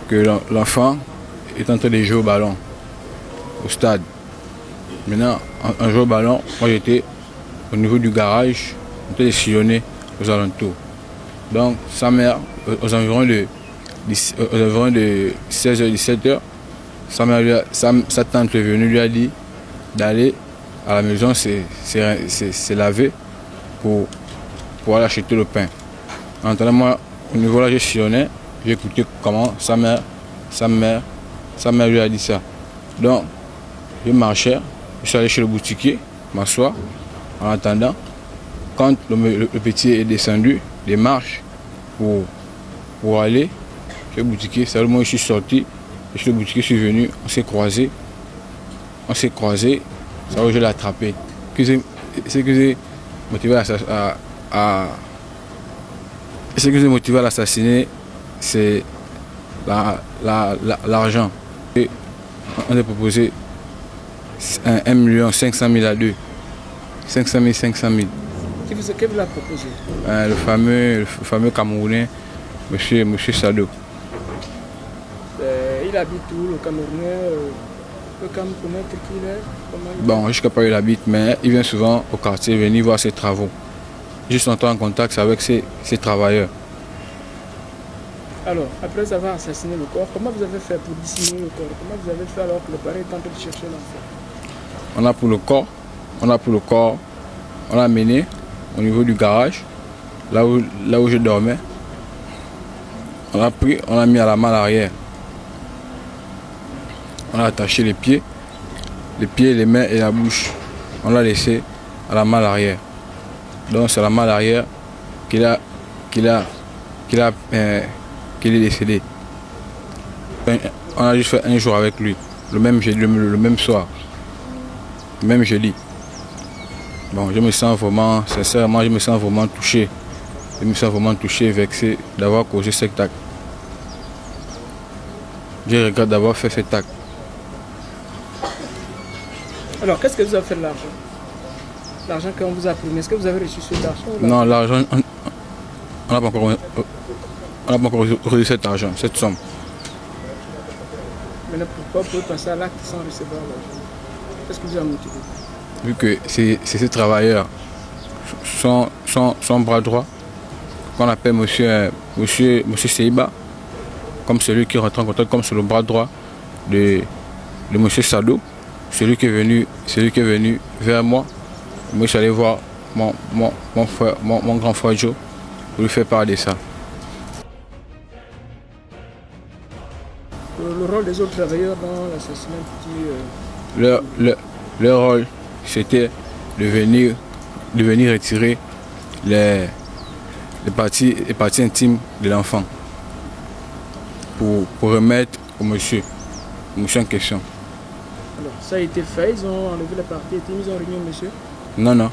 que l'enfant est en train de jouer au ballon au stade. Maintenant, en jouant au ballon, moi j'étais au niveau du garage, on était sillonné aux alentours. Donc sa mère, aux environs de 16h-17h, sa tante est venue lui a dit d'aller à la maison se laver pour aller acheter le pain. En attendant, moi, au niveau là, je sillonnais, j'ai écouté comment sa mère lui a dit ça. Donc, je marchais, je suis allé chez le boutiquier, m'asseoir, en attendant. Quand le petit est descendu des marches pour aller chez le boutiquier, c'est le moment où je suis sorti, et chez le boutiquier, je suis venu, on s'est croisés, c'est là où je l'ai attrapé. Ce que j'ai motivé à l'assassiner, c'est l'argent. On a proposé 1 500 000 à deux. 500 000. Qui vous l'a proposé? Le fameux Camerounais, monsieur Sado. Il habite où, le Camerounais? Le Camerounais, tel qu'il est? Bon, jusqu'à pas il habite, mais il vient souvent au quartier venir voir ses travaux. Juste entrer en contact avec ses travailleurs. Alors, après avoir assassiné le corps, comment vous avez fait pour dissimuler le corps? Comment vous avez fait alors que le père est en train de chercher l'enfant? On a pour le corps, on l'a mené au niveau du garage, là où je dormais. On l'a pris, on l'a mis à la malle arrière. On a attaché les pieds, les mains et la bouche. On l'a laissé à la malle arrière. Donc c'est la malle arrière qu'il est décédé. On a juste fait un jour avec lui, le même soir, le même jeudi. Bon, je me sens vraiment, sincèrement, touché. Je me sens vraiment touché, vexé d'avoir causé cet acte. Je regrette d'avoir fait cet acte. Alors, qu'est-ce que vous avez fait de l'argent? L'argent qu'on vous a promis, est-ce que vous avez reçu cet argent? Non, l'argent, on n'a pas encore reçu cet argent, cette somme. Maintenant, pourquoi vous pouvez passer à l'acte sans recevoir l'argent? Qu'est-ce que vous a motivé? Vu que c'est ces travailleurs, son bras droit, qu'on appelle monsieur Seiba, comme celui qui rentre en contact, comme c'est le bras droit de monsieur Sado, celui qui est venu vers moi. Moi, je suis allé voir mon grand frère Joe pour lui faire part de ça. Le rôle des autres travailleurs dans l'assassinat Leur rôle, c'était de venir retirer les parties intimes de l'enfant pour remettre au monsieur en question. Alors, ça a été fait, ils ont enlevé les parties intimes, ils ont remis au monsieur? Non.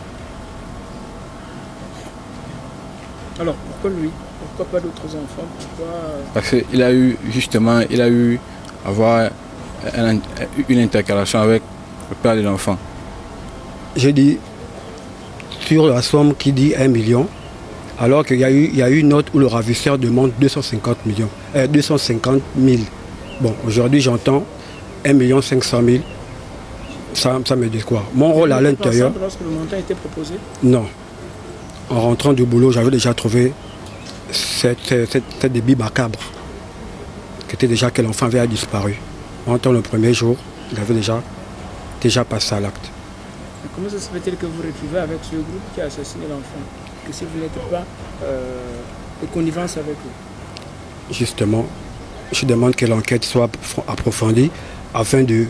Alors, pourquoi lui? Pourquoi pas d'autres enfants? Parce qu'il a eu avoir une intercalation avec le père de l'enfant. J'ai dit sur la somme qui dit 1 million, alors qu'il y a eu une note où le ravisseur demande 250 000. Bon, aujourd'hui j'entends 1 500 000. Ça me dit quoi? Mon rôle à l'intérieur. Lorsque le montant était proposé? Non. En rentrant du boulot, j'avais déjà trouvé cette débit macabre, qui était déjà que l'enfant avait disparu. En temps, le premier jour, il avait déjà passé à l'acte. Comment ça se fait-il que vous vous retrouvez avec ce groupe qui a assassiné l'enfant? Que si vous n'êtes pas de connivence avec eux? Justement, je demande que l'enquête soit approfondie afin de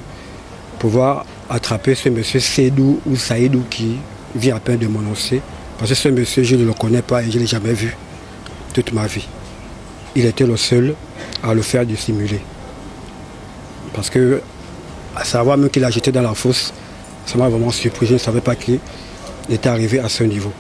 pouvoir attraper ce monsieur Seydou ou Saïdou qui vient à peine de m'annoncer. Parce que ce monsieur, je ne le connais pas et je ne l'ai jamais vu toute ma vie. Il était le seul à le faire dissimuler. Parce que, à savoir même qu'il a jeté dans la fosse, ça m'a vraiment surpris. Je ne savais pas qu'il était arrivé à ce niveau.